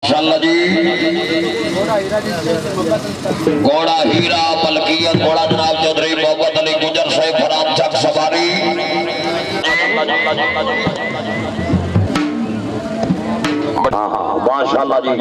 माशाल्लाह जी। घोड़ा हीरा मलकियत घोड़ा जनाब चौधरी मोहम्मद अली गुजर साहिब फराम चक सवारी। माशाल्लाह जी।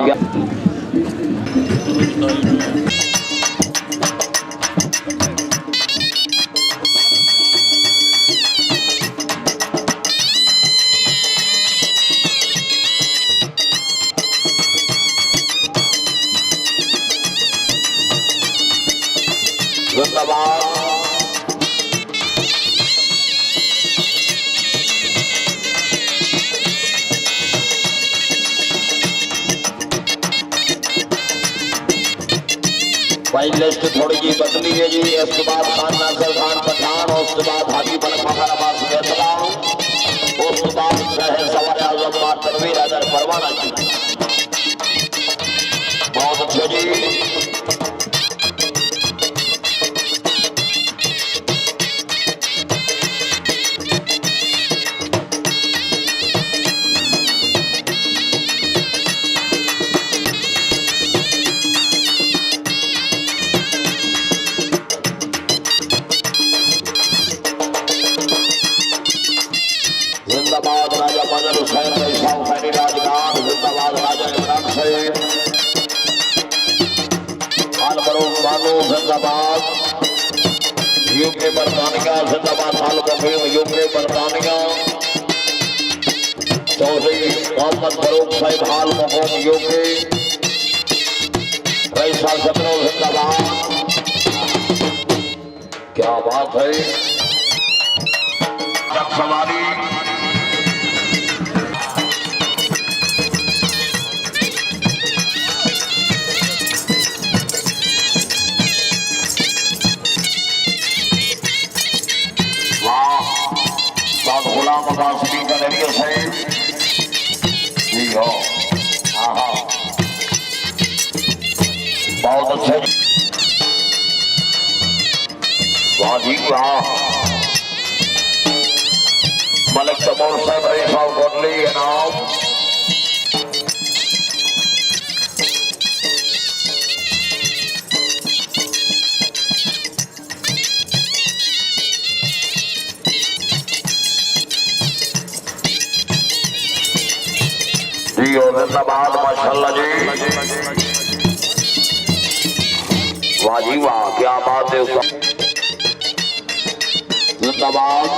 जिंदाबाद। भाई लिस्ट थोड़ी जी बदली है जी। उसके बाद खान नासिर खान पठान, उसके बाद हाजी मलिक मखान अब्बास फैसला, उसके बाद सवार आजम तनवीर हैदर परवाना जी। बहुत अच्छे जी। जिंदाबाद राजा मदन हुसैन साहब खैरी राजगान। जिंदाबाद राजा इमरान साहब आलमरूम बानो। जिंदाबाद यूके बरतानिया। जिंदाबाद आलमफीम यूके बरतानिया। चौधरी मोहम्मद फरूक साहब हाल मकूम यूके रईसा सतरो। जिंदाबाद। क्या बात है। सवारी गुलाम अब्बास का नरिया साहब जी हो। हाँ हाँ बहुत अच्छे। वाह जी वाह। मलिक तमोर साहब रे साहब कोटली इनाम। जी और जिंदाबाद माशाल्लाह जी। वाह जी वाह क्या बात है। जिंदाबाद।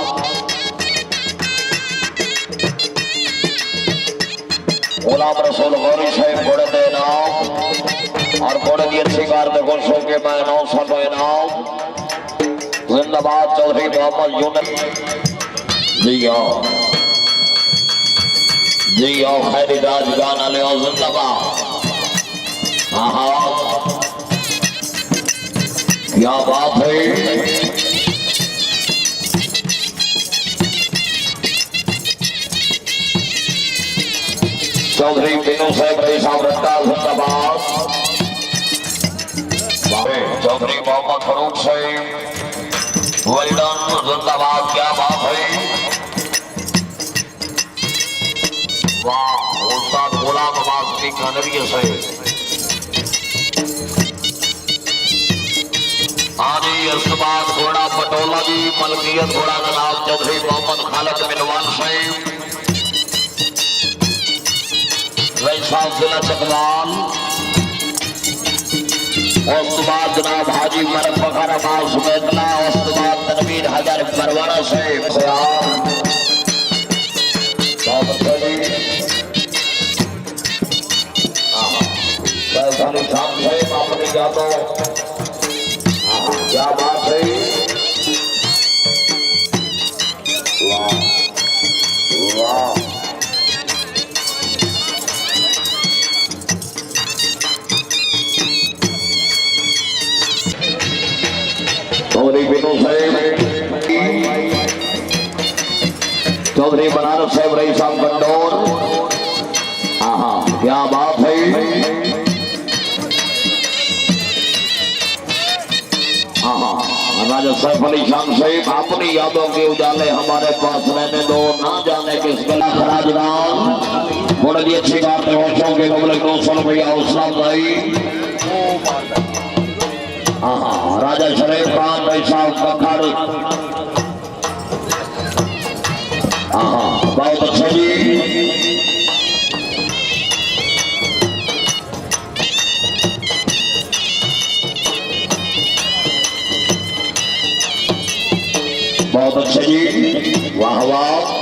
गुलाम रसूल गौरी साहब घोड़े दे इनाम और घोड़े की अच्छी कार में खुशों के मैं 900 इनाम। जिंदाबाद चौधरी मोहम्मद यूनिस जी हाँ जी आओ खैरी राजगान आले और जिंदाबाद। हाँ हाँ क्या बात है। चौधरी बिनू साहब रही साहब रट्टा। जिंदाबाद। चौधरी मोहम्मद फरूक साहब वेल्डन। जिंदाबाद क्या बात है। वाह उस्ताद गुलाम अब्बास का नरिया साहब। आदि अस्बाद घोड़ा पटोला जी मलकियत घोड़ा जनाब चौधरी मोहम्मद खालिद मिनवान साहब वैसा जिला चकवाल। उसके बाद जनाब हाजी मलिक मखान अब्बास फैसला। उसके बाद तनवीर हैदर परवाना साहब। शाम है अपने जातो। क्या बात है। वाह वाह। चौधरी बिनू साहब चौधरी बनारस साहब रही साहब गंडोर। हाँ हाँ क्या बात है। हाँ हाँ राजा सैफ अली खान साहब अपनी यादों के उजाले हमारे पास रहने दो, ना जाने किस गला राजनाम। घोड़े की अच्छी कार वर्षों के मुकाबले 200 रुपया हौसला भाई। हाँ राजा शरीफ खान भाई साहब पखाड़। हाँ बहुत अच्छा जी। बहुत अच्छा जी, वाह वाह।